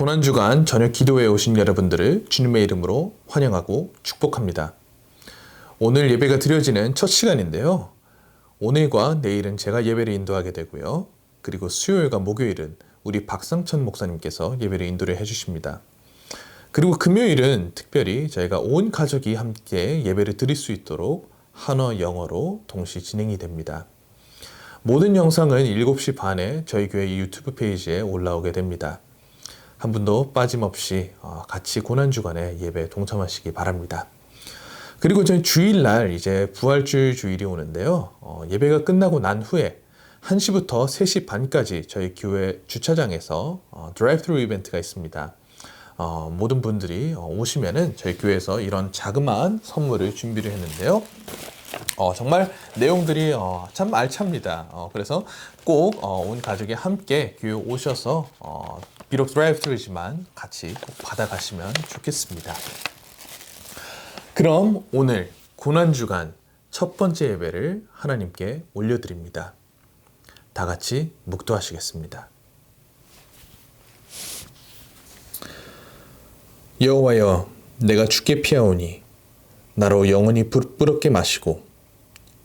고난주간 저녁 기도회에 오신 여러분들을 주님의 이름으로 환영하고 축복합니다. 오늘 예배가 드려지는 첫 시간인데요. 오늘과 내일은 제가 예배를 인도하게 되고요. 그리고 수요일과 목요일은 우리 박상천 목사님께서 예배를 인도를 해주십니다. 그리고 금요일은 특별히 저희가 온 가족이 함께 예배를 드릴 수 있도록 한어, 영어로 동시 진행이 됩니다. 모든 영상은 7시 반에 저희 교회 유튜브 페이지에 올라오게 됩니다. 한 분도 빠짐없이 같이 고난주간에 예배에 동참하시기 바랍니다. 그리고 저희 주일날 이제 부활주일 주일이 오는데요. 예배가 끝나고 난 후에 1시부터 3시 반까지 저희 교회 주차장에서 드라이브트루 이벤트가 있습니다. 모든 분들이 오시면은 저희 교회에서 이런 자그마한 선물을 준비를 했는데요. 정말 내용들이 참 알찹니다. 그래서 꼭 온 가족이 함께 교회 오셔서 비록 드라이브트루지만 같이 꼭 받아가시면 좋겠습니다. 그럼 오늘 고난주간 첫 번째 예배를 하나님께 올려드립니다. 다 같이 묵도하시겠습니다. 여호와여, 내가 주께 피하오니 나로 영원히 부끄럽게 마시고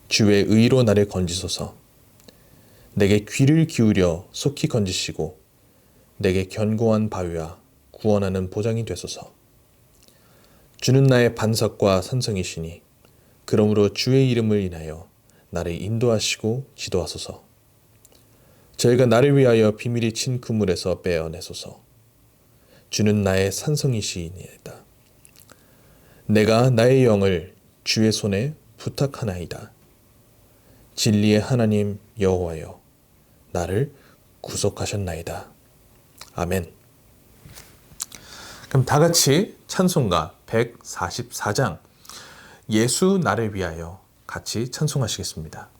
주의 의로 나를 건지소서. 내게 귀를 기울여 속히 건지시고 내게 견고한 바위와 구원하는 보장이 되소서. 주는 나의 반석과 산성이시니 그러므로 주의 이름을 인하여 나를 인도하시고 지도하소서. 저희가 나를 위하여 비밀이 친 그물에서 빼어내소서. 주는 나의 산성이시니이다. 내가 나의 영을 주의 손에 부탁하나이다. 진리의 하나님 여호와여, 나를 구속하셨나이다. 아멘. 그럼 다 같이 찬송가 144장 예수 나를 위하여 같이 찬송하시겠습니다.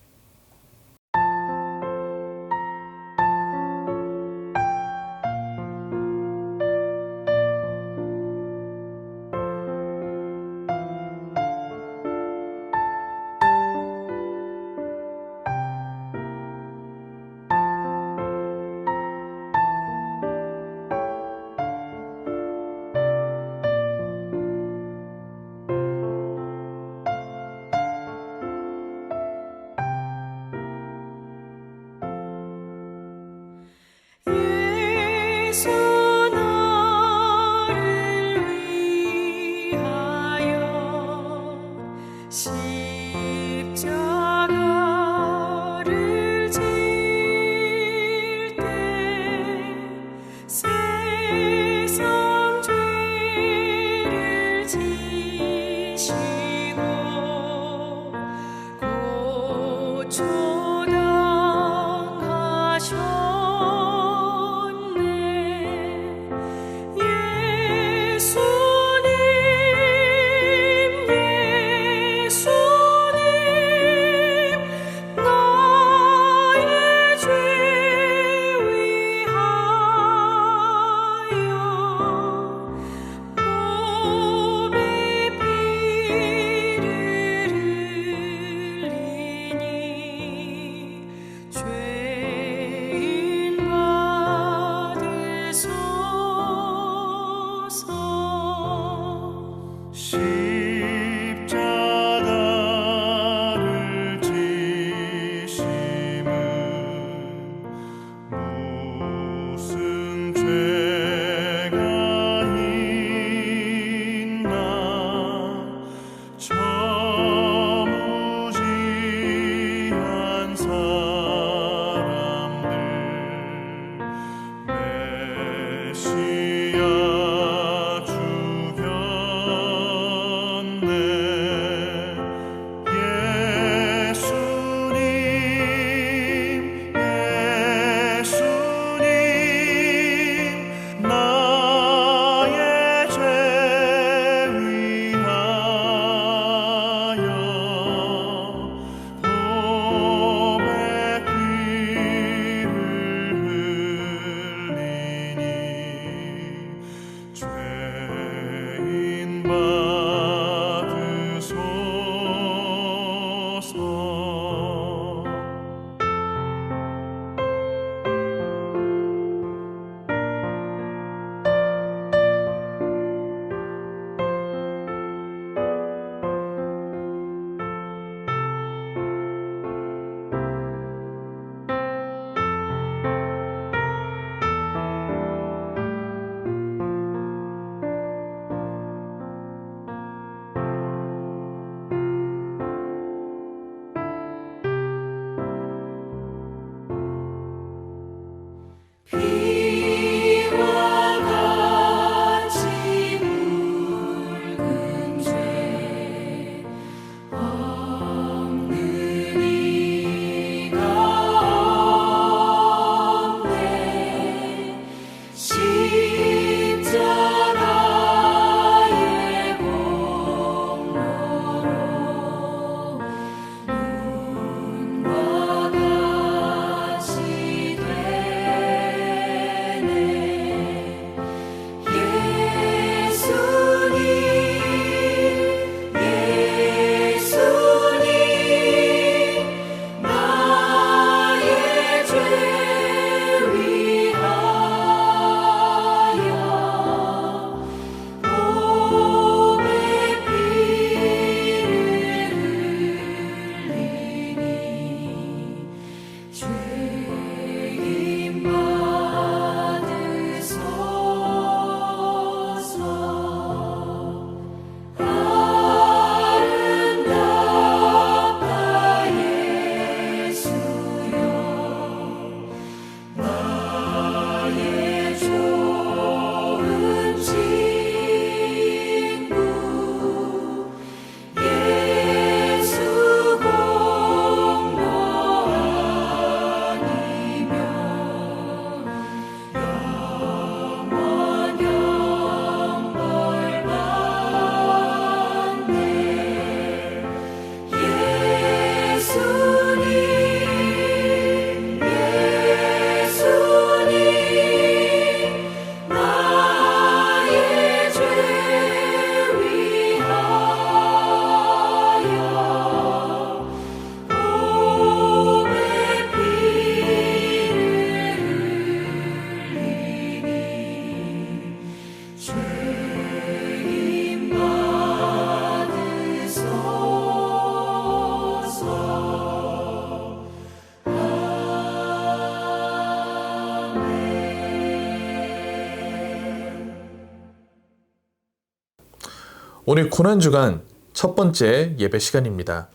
오늘 고난주간 첫 번째 예배 시간입니다.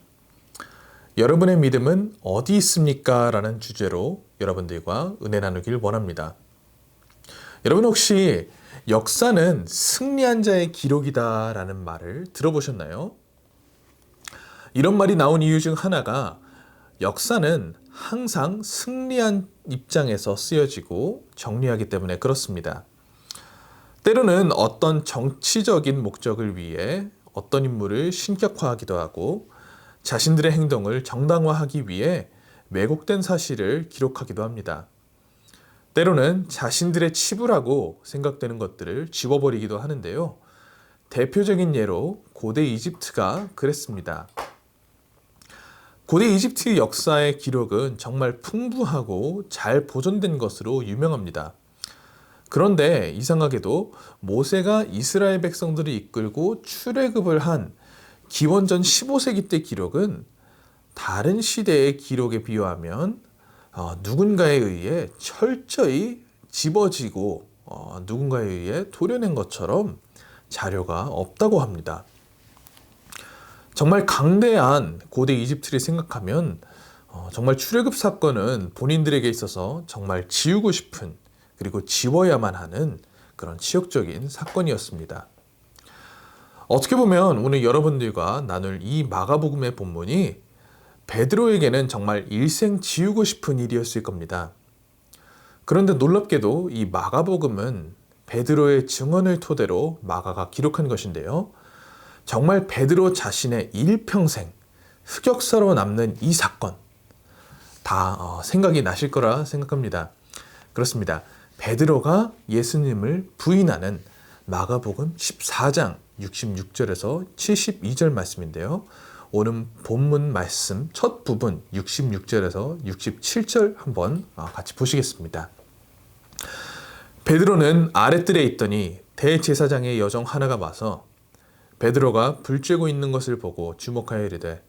여러분의 믿음은 어디 있습니까? 라는 주제로 여러분들과 은혜 나누길 원합니다. 여러분 혹시 역사는 승리한 자의 기록이다 라는 말을 들어보셨나요? 이런 말이 나온 이유 중 하나가 역사는 항상 승리한 입장에서 쓰여지고 정리하기 때문에 그렇습니다. 때로는 어떤 정치적인 목적을 위해 어떤 인물을 신격화하기도 하고 자신들의 행동을 정당화하기 위해 왜곡된 사실을 기록하기도 합니다. 때로는 자신들의 치부라고 생각되는 것들을 지워버리기도 하는데요. 대표적인 예로 고대 이집트가 그랬습니다. 고대 이집트 역사의 기록은 정말 풍부하고 잘 보존된 것으로 유명합니다. 그런데 이상하게도 모세가 이스라엘 백성들을 이끌고 출애굽을 한 기원전 15세기 때 기록은 다른 시대의 기록에 비유하면 누군가에 의해 철저히 집어지고 누군가에 의해 도려낸 것처럼 자료가 없다고 합니다. 정말 강대한 고대 이집트를 생각하면 정말 출애굽 사건은 본인들에게 있어서 정말 지우고 싶은 그리고 지워야만 하는 그런 치욕적인 사건이었습니다. 어떻게 보면 오늘 여러분들과 나눌 이 마가복음의 본문이 베드로에게는 정말 일생 지우고 싶은 일이었을 겁니다. 그런데 놀랍게도 이 마가복음은 베드로의 증언을 토대로 마가가 기록한 것인데요. 정말 베드로 자신의 일평생 흑역사로 남는 이 사건 다 생각이 나실 거라 생각합니다. 그렇습니다. 베드로가 예수님을 부인하는 마가복음 14장 66절에서 72절 말씀인데요. 오늘 본문 말씀 첫 부분 66절에서 67절 한번 같이 보시겠습니다. 베드로는 아랫뜰에 있더니 대제사장의 여종 하나가 와서 베드로가 불 쬐고 있는 것을 보고 주목하여 이르되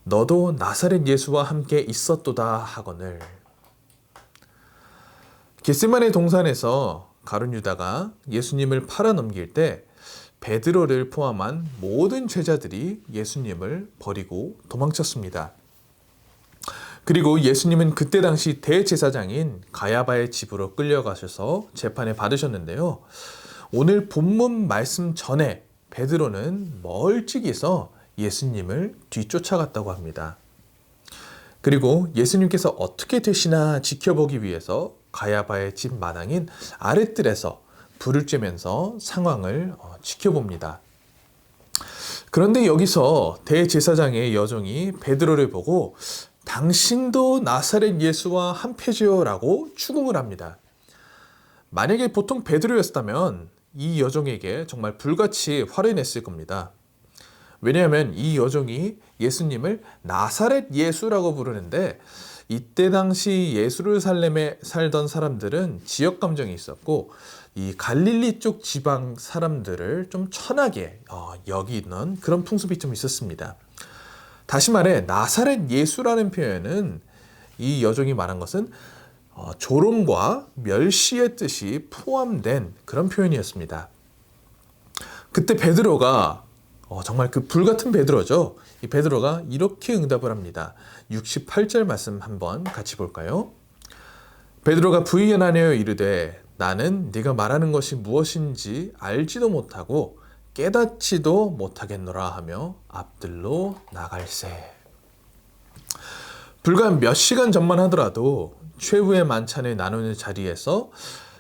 너도 나사렛 예수와 함께 있었도다 하거늘. 겟세마네 동산에서 가룟 유다가 예수님을 팔아넘길 때 베드로를 포함한 모든 제자들이 예수님을 버리고 도망쳤습니다. 그리고 예수님은 그때 당시 대제사장인 가야바의 집으로 끌려가셔서 재판에 받으셨는데요. 오늘 본문 말씀 전에 베드로는 멀찍이서 예수님을 뒤쫓아갔다고 합니다. 그리고 예수님께서 어떻게 되시나 지켜보기 위해서 가야바의 집 마당인 아랫뜰에서 불을 쬐면서 상황을 지켜봅니다. 그런데 여기서 대제사장의 여종이 베드로를 보고 당신도 나사렛 예수와 한패지요 라고 추궁을 합니다. 만약에 보통 베드로였다면 이 여종에게 정말 불같이 화를 냈을 겁니다. 왜냐하면 이 여종이 예수님을 나사렛 예수라고 부르는데 이때 당시 예루살렘에 살던 사람들은 지역 감정이 있었고 이 갈릴리 쪽 지방 사람들을 좀 천하게 여기는 그런 풍습이 좀 있었습니다. 다시 말해 나사렛 예수라는 표현은 이 여종이 말한 것은 조롱과 멸시의 뜻이 포함된 그런 표현이었습니다. 그때 베드로가 정말 그 불같은 베드로죠. 이 베드로가 이렇게 응답을 합니다. 68절 말씀 한번 같이 볼까요? 베드로가 부인하여 이르되 나는 네가 말하는 것이 무엇인지 알지도 못하고 깨닫지도 못하겠노라 하며 앞들로 나갈새. 불과 몇 시간 전만 하더라도 최후의 만찬을 나누는 자리에서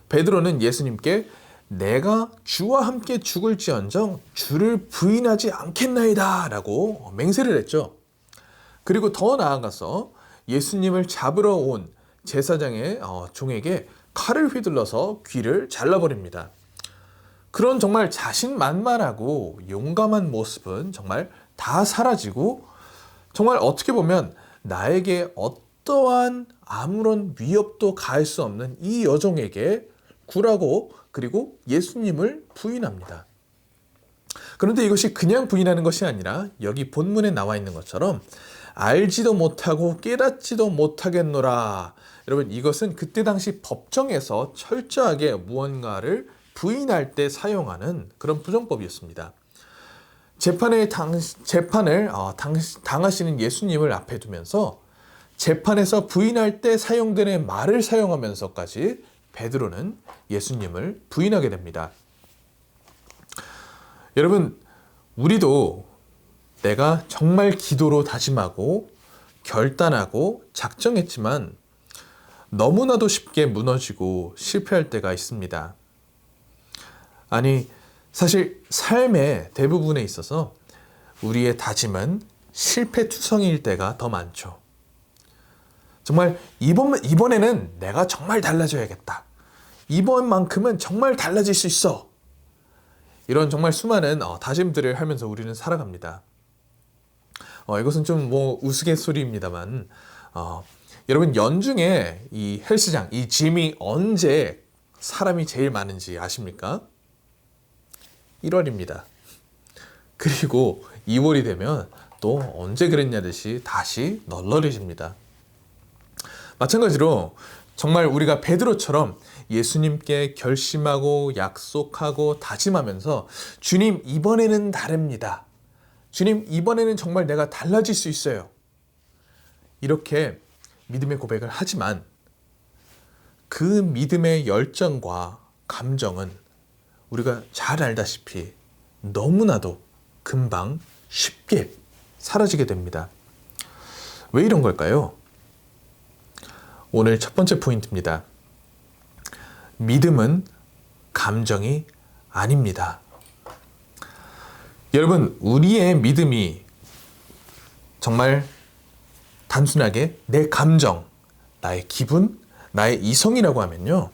베드로는 예수님께 내가 주와 함께 죽을지언정 주를 부인하지 않겠나이다 라고 맹세를 했죠. 그리고 더 나아가서 예수님을 잡으러 온 제사장의 종에게 칼을 휘둘러서 귀를 잘라버립니다. 그런 정말 자신만만하고 용감한 모습은 정말 다 사라지고 정말 어떻게 보면 나에게 어떠한 아무런 위협도 가할 수 없는 이 여종에게 굴하고 그리고 예수님을 부인합니다. 그런데 이것이 그냥 부인하는 것이 아니라 여기 본문에 나와 있는 것처럼 알지도 못하고 깨닫지도 못하겠노라. 여러분 이것은 그때 당시 법정에서 철저하게 무언가를 부인할 때 사용하는 그런 부정법이었습니다. 재판을 당하시는 예수님을 앞에 두면서 재판에서 부인할 때 사용되는 말을 사용하면서까지 베드로는 예수님을 부인하게 됩니다. 여러분, 우리도 내가 정말 기도로 다짐하고 결단하고 작정했지만 너무나도 쉽게 무너지고 실패할 때가 있습니다. 아니, 사실 삶의 대부분에 있어서 우리의 다짐은 실패투성이일 때가 더 많죠. 정말 이번에는 내가 정말 달라져야겠다. 이번만큼은 정말 달라질 수 있어. 이런 정말 수많은 다짐들을 하면서 우리는 살아갑니다. 이것은 좀 우스갯소리입니다만, 여러분 연중에 이 헬스장, 이 짐이 언제 사람이 제일 많은지 아십니까? 1월입니다. 그리고 2월이 되면 또 언제 그랬냐 듯이 다시 널널해집니다. 마찬가지로 정말 우리가 베드로처럼 예수님께 결심하고 약속하고 다짐하면서 주님, 이번에는 다릅니다. 주님, 이번에는 정말 내가 달라질 수 있어요. 이렇게 믿음의 고백을 하지만 그 믿음의 열정과 감정은 우리가 잘 알다시피 너무나도 금방 쉽게 사라지게 됩니다. 왜 이런 걸까요? 오늘 첫 번째 포인트입니다. 믿음은 감정이 아닙니다. 여러분, 우리의 믿음이 정말 단순하게 내 감정, 나의 기분, 나의 이성이라고 하면요,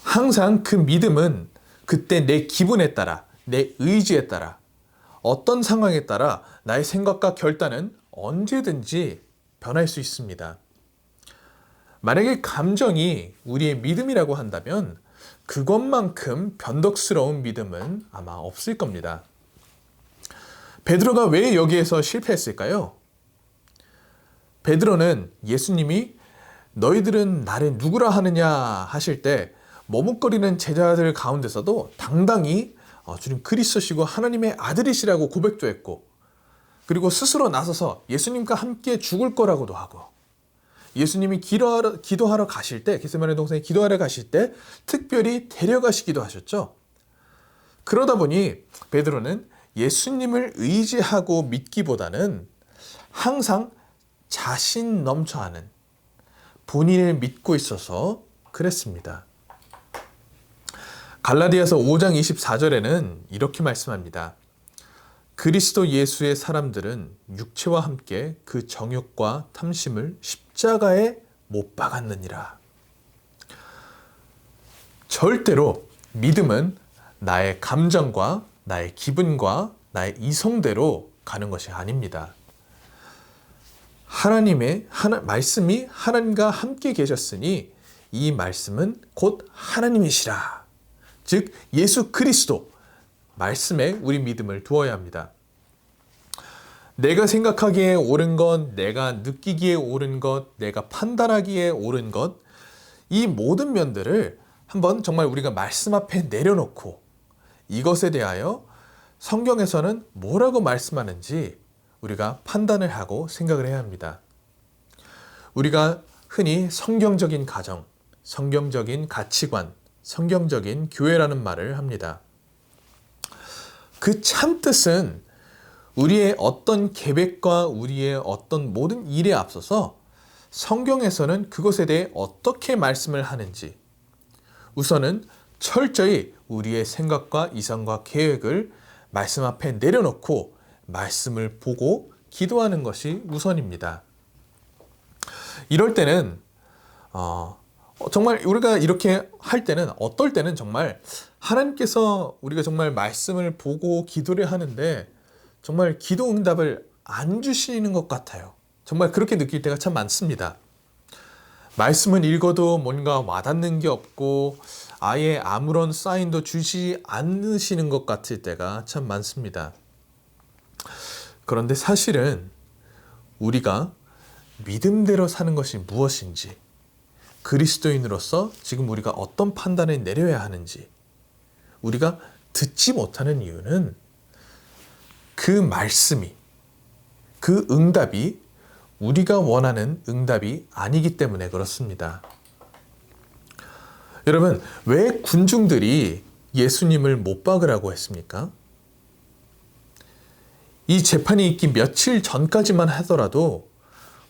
항상 그 믿음은 그때 내 기분에 따라, 내 의지에 따라, 어떤 상황에 따라 나의 생각과 결단은 언제든지 변할 수 있습니다. 만약에 감정이 우리의 믿음이라고 한다면 그것만큼 변덕스러운 믿음은 아마 없을 겁니다. 베드로가 왜 여기에서 실패했을까요? 베드로는 예수님이 너희들은 나를 누구라 하느냐 하실 때 머뭇거리는 제자들 가운데서도 당당히 주님 그리스도시고 하나님의 아들이시라고 고백도 했고, 그리고 스스로 나서서 예수님과 함께 죽을 거라고도 하고, 예수님이 기도하러 가실 때, 겟세마네 동산에 기도하러 가실 때 특별히 데려가시기도 하셨죠. 그러다 보니 베드로는 예수님을 의지하고 믿기보다는 항상 자신 넘쳐하는 본인을 믿고 있어서 그랬습니다. 갈라디아서 5장 24절에는 이렇게 말씀합니다. 그리스도 예수의 사람들은 육체와 함께 그 정욕과 탐심을 십자가에 못 박았느니라. 절대로 믿음은 나의 감정과 나의 기분과 나의 이성대로 가는 것이 아닙니다. 하나님의 말씀이 하나님과 함께 계셨으니 이 말씀은 곧 하나님이시라. 즉 예수 그리스도 말씀에 우리 믿음을 두어야 합니다. 내가 생각하기에 옳은 것, 내가 느끼기에 옳은 것, 내가 판단하기에 옳은 것, 이 모든 면들을 한번 정말 우리가 말씀 앞에 내려놓고 이것에 대하여 성경에서는 뭐라고 말씀하는지 우리가 판단을 하고 생각을 해야 합니다. 우리가 흔히 성경적인 가정, 성경적인 가치관, 성경적인 교회라는 말을 합니다. 그 참뜻은 우리의 어떤 계획과 우리의 어떤 모든 일에 앞서서 성경에서는 그것에 대해 어떻게 말씀을 하는지 우선은 철저히 우리의 생각과 이성과 계획을 말씀 앞에 내려놓고 말씀을 보고 기도하는 것이 우선입니다. 이럴 때는 정말 우리가 이렇게 할 때는 어떨 때는 정말 하나님께서 우리가 정말 말씀을 보고 기도를 하는데 정말 기도 응답을 안 주시는 것 같아요. 정말 그렇게 느낄 때가 참 많습니다. 말씀을 읽어도 뭔가 와닿는 게 없고 아예 아무런 사인도 주지 않으시는 것 같을 때가 참 많습니다. 그런데 사실은 우리가 믿음대로 사는 것이 무엇인지, 그리스도인으로서 지금 우리가 어떤 판단을 내려야 하는지 우리가 듣지 못하는 이유는 그 말씀이, 그 응답이 우리가 원하는 응답이 아니기 때문에 그렇습니다. 여러분, 왜 군중들이 예수님을 못 박으라고 했습니까? 이 재판이 있기 며칠 전까지만 하더라도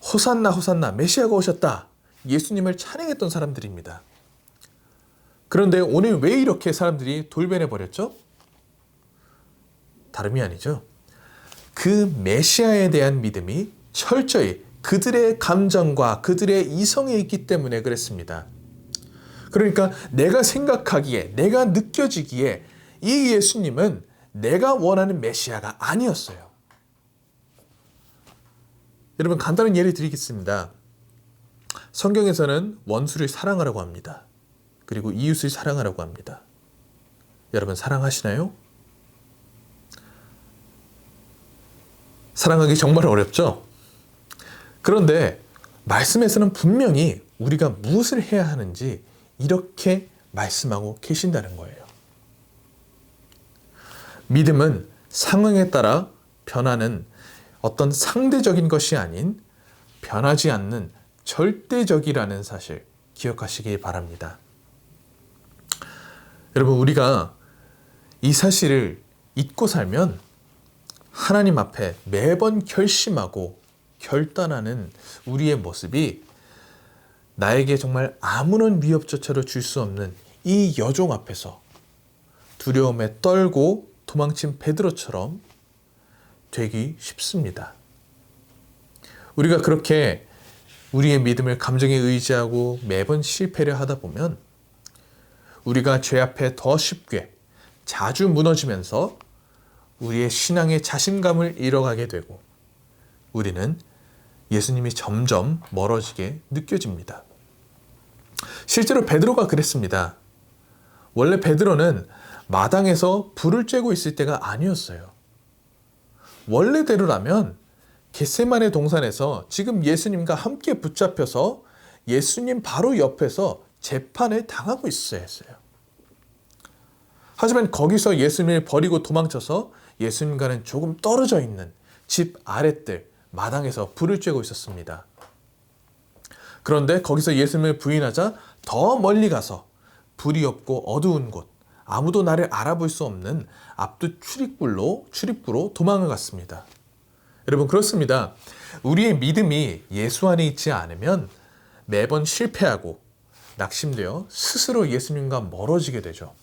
호산나 호산나 메시아가 오셨다, 예수님을 찬양했던 사람들입니다. 그런데 오늘 왜 이렇게 사람들이 돌변해 버렸죠? 다름이 아니죠. 그 메시아에 대한 믿음이 철저히 그들의 감정과 그들의 이성에 있기 때문에 그랬습니다. 그러니까 내가 생각하기에, 내가 느껴지기에 이 예수님은 내가 원하는 메시아가 아니었어요. 여러분, 간단한 예를 드리겠습니다. 성경에서는 원수를 사랑하라고 합니다. 그리고 이웃을 사랑하라고 합니다. 여러분, 사랑하시나요? 사랑하기 정말 어렵죠? 그런데 말씀에서는 분명히 우리가 무엇을 해야 하는지 이렇게 말씀하고 계신다는 거예요. 믿음은 상황에 따라 변하는 어떤 상대적인 것이 아닌 변하지 않는 절대적이라는 사실 기억하시기 바랍니다. 여러분, 우리가 이 사실을 잊고 살면 하나님 앞에 매번 결심하고 결단하는 우리의 모습이 나에게 정말 아무런 위협조차도 줄 수 없는 이 여종 앞에서 두려움에 떨고 도망친 베드로처럼 되기 쉽습니다. 우리가 그렇게 우리의 믿음을 감정에 의지하고 매번 실패를 하다 보면 우리가 죄 앞에 더 쉽게 자주 무너지면서 우리의 신앙의 자신감을 잃어가게 되고 우리는 예수님이 점점 멀어지게 느껴집니다. 실제로 베드로가 그랬습니다. 원래 베드로는 마당에서 불을 쬐고 있을 때가 아니었어요. 원래대로라면 겟세마네 동산에서 지금 예수님과 함께 붙잡혀서 예수님 바로 옆에서 재판을 당하고 있어야 했어요. 하지만 거기서 예수님을 버리고 도망쳐서 예수님과는 조금 떨어져 있는 집 아랫들 마당에서 불을 쬐고 있었습니다. 그런데 거기서 예수님을 부인하자 더 멀리 가서 불이 없고 어두운 곳, 아무도 나를 알아볼 수 없는 앞뒤 출입구로 도망을 갔습니다. 여러분, 그렇습니다. 우리의 믿음이 예수 안에 있지 않으면 매번 실패하고 낙심되어 스스로 예수님과 멀어지게 되죠.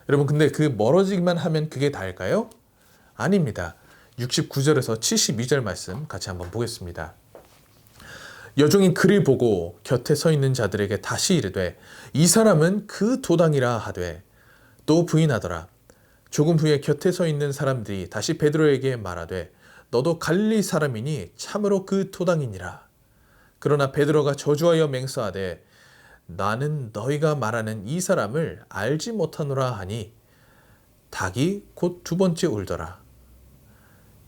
여러분, 근데 그 멀어지기만 하면 그게 다일까요? 아닙니다. 69절에서 72절 말씀 같이 한번 보겠습니다. 여종이 그를 보고 곁에 서 있는 자들에게 다시 이르되 이 사람은 그 도당이라 하되 또 부인하더라. 조금 후에 곁에 서 있는 사람들이 다시 베드로에게 말하되 너도 갈릴리 사람이니 참으로 그 도당이니라. 그러나 베드로가 저주하여 맹세하되 나는 너희가 말하는 이 사람을 알지 못하노라 하니 닭이 곧 두 번째 울더라.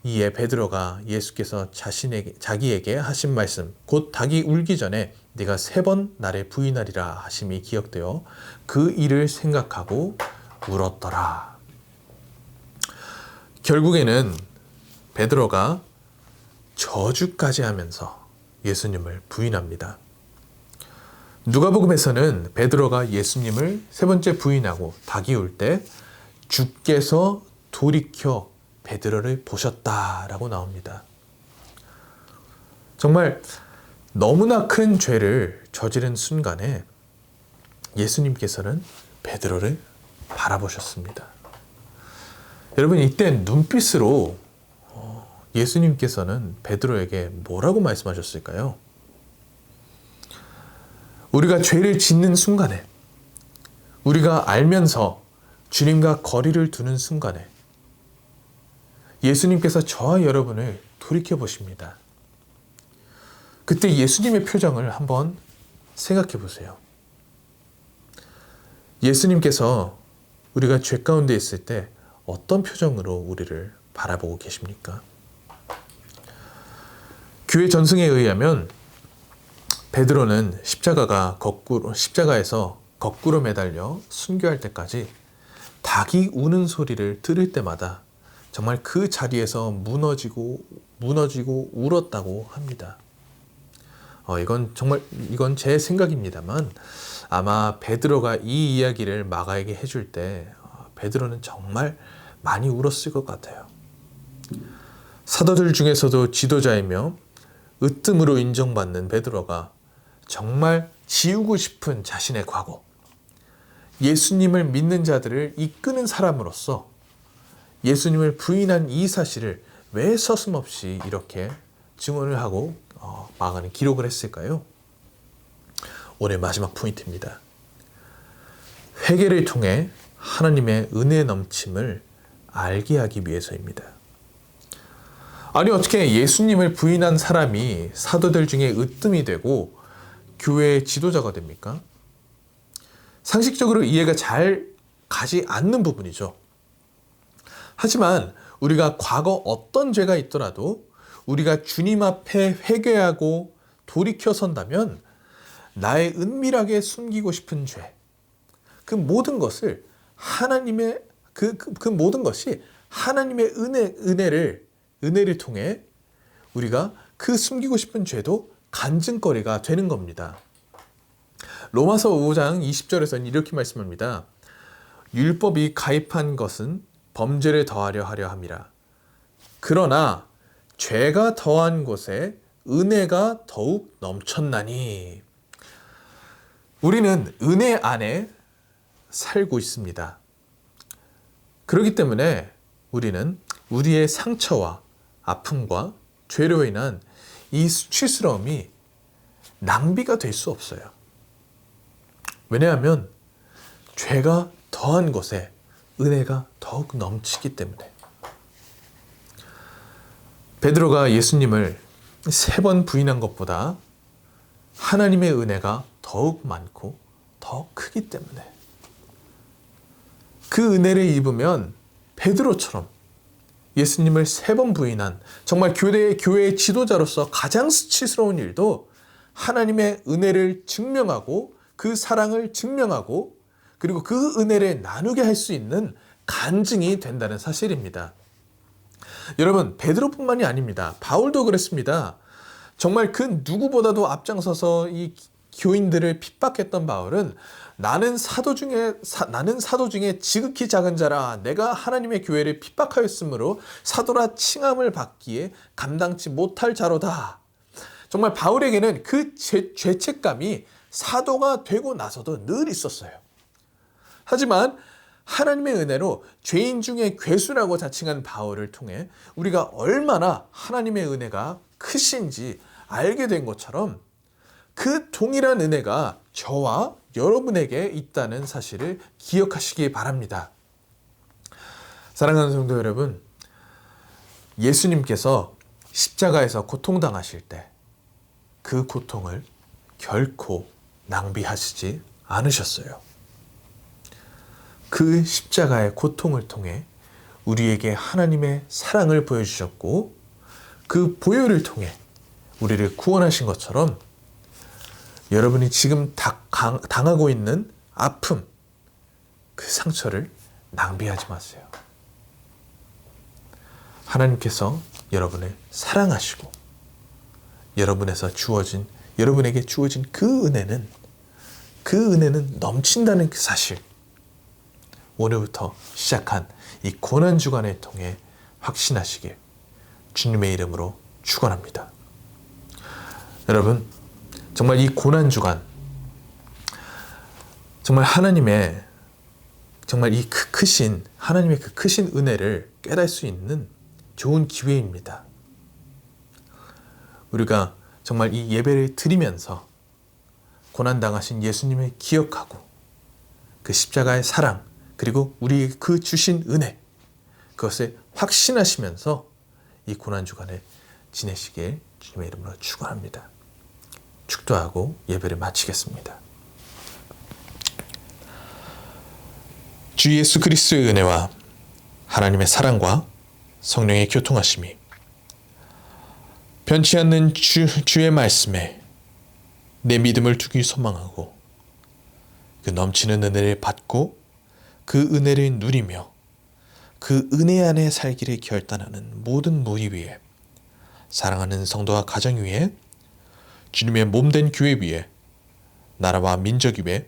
이에 베드로가 예수께서 자기에게 하신 말씀 곧 닭이 울기 전에 네가 3번 나를 부인하리라 하심이 기억되어 그 일을 생각하고 울었더라. 결국에는 베드로가 저주까지 하면서 예수님을 부인합니다. 누가복음에서는 베드로가 예수님을 3번째 부인하고 닭이 울 때 주께서 돌이켜 베드로를 보셨다라고 나옵니다. 정말 너무나 큰 죄를 저지른 순간에 예수님께서는 베드로를 바라보셨습니다. 여러분, 이때 눈빛으로 예수님께서는 베드로에게 뭐라고 말씀하셨을까요? 우리가 죄를 짓는 순간에, 우리가 알면서 주님과 거리를 두는 순간에 예수님께서 저와 여러분을 돌이켜 보십니다. 그때 예수님의 표정을 한번 생각해 보세요. 예수님께서 우리가 죄 가운데 있을 때 어떤 표정으로 우리를 바라보고 계십니까? 교회 전승에 의하면 베드로는 십자가에서 거꾸로 매달려 순교할 때까지 닭이 우는 소리를 들을 때마다 정말 그 자리에서 무너지고 울었다고 합니다. 이건 제 생각입니다만 아마 베드로가 이 이야기를 마가에게 해줄 때 베드로는 정말 많이 울었을 것 같아요. 사도들 중에서도 지도자이며 으뜸으로 인정받는 베드로가 정말 지우고 싶은 자신의 과거, 예수님을 믿는 자들을 이끄는 사람으로서 예수님을 부인한 이 사실을 왜 서슴없이 이렇게 증언을 하고 마가는 기록을 했을까요? 오늘 마지막 포인트입니다. 회개를 통해 하나님의 은혜 넘침을 알게 하기 위해서입니다. 아니 어떻게 예수님을 부인한 사람이 사도들 중에 으뜸이 되고 교회의 지도자가 됩니까? 상식적으로 이해가 잘 가지 않는 부분이죠. 하지만 우리가 과거 어떤 죄가 있더라도 우리가 주님 앞에 회개하고 돌이켜 선다면 나의 은밀하게 숨기고 싶은 죄, 그 모든 것을 하나님의 그 모든 것이 하나님의 은혜를 통해 우리가 그 숨기고 싶은 죄도 간증거리가 되는 겁니다. 로마서 5장 20절에서는 이렇게 말씀합니다. 율법이 가입한 것은 범죄를 더하려 하려 함이라. 그러나 죄가 더한 곳에 은혜가 더욱 넘쳤나니. 우리는 은혜 안에 살고 있습니다. 그렇기 때문에 우리는 우리의 상처와 아픔과 죄로 인한 이 수치스러움이 낭비가 될 수 없어요. 왜냐하면 죄가 더한 곳에 은혜가 더욱 넘치기 때문에. 베드로가 예수님을 3번 부인한 것보다 하나님의 은혜가 더욱 많고 더 크기 때문에 그 은혜를 입으면 베드로처럼 예수님을 3번 부인한 정말 교회의 지도자로서 가장 수치스러운 일도 하나님의 은혜를 증명하고 그 사랑을 증명하고 그리고 그 은혜를 나누게 할 수 있는 간증이 된다는 사실입니다. 여러분, 베드로뿐만이 아닙니다. 바울도 그랬습니다. 정말 그 누구보다도 앞장서서 이 교인들을 핍박했던 바울은 나는 사도 중에 지극히 작은 자라 내가 하나님의 교회를 핍박하였으므로 사도라 칭함을 받기에 감당치 못할 자로다. 정말 바울에게는 그 죄책감이 사도가 되고 나서도 늘 있었어요. 하지만 하나님의 은혜로 죄인 중에 괴수라고 자칭한 바울을 통해 우리가 얼마나 하나님의 은혜가 크신지 알게 된 것처럼 그 동일한 은혜가 저와 여러분에게 있다는 사실을 기억하시기 바랍니다. 사랑하는 성도 여러분, 예수님께서 십자가에서 고통당하실 때 그 고통을 결코 낭비하시지 않으셨어요. 그 십자가의 고통을 통해 우리에게 하나님의 사랑을 보여주셨고 그 보혈을 통해 우리를 구원하신 것처럼 여러분이 지금 당하고 있는 아픔, 그 상처를 낭비하지 마세요. 하나님께서 여러분을 사랑하시고 여러분에게 주어진 그 은혜는 넘친다는 그 사실, 오늘부터 시작한 이 고난주간을 통해 확신하시길 주님의 이름으로 축원합니다. 여러분, 정말 이 고난주간, 정말 하나님의 하나님의 그 크신 은혜를 깨달을 수 있는 좋은 기회입니다. 우리가 정말 이 예배를 드리면서 고난당하신 예수님을 기억하고 그 십자가의 사랑, 그리고 우리 그 주신 은혜, 그것을 확신하시면서 이 고난주간을 지내시길 주님의 이름으로 축원합니다. 축도하고 예배를 마치겠습니다. 주 예수 그리스도의 은혜와 하나님의 사랑과 성령의 교통하심이 변치 않는 주의 말씀에 내 믿음을 두기 소망하고 그 넘치는 은혜를 받고 그 은혜를 누리며 그 은혜 안에 살기를 결단하는 모든 무리 위에, 사랑하는 성도와 가정 위에, 주님의 몸된 교회 위에, 나라와 민족 위에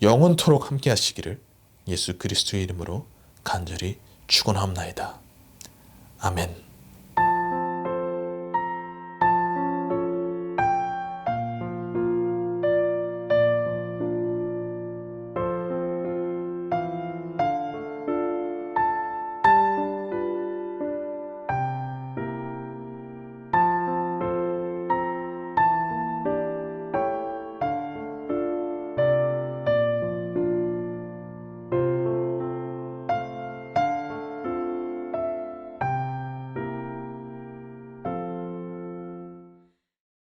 영원토록 함께 하시기를 예수 그리스도의 이름으로 간절히 축원하옵나이다. 아멘.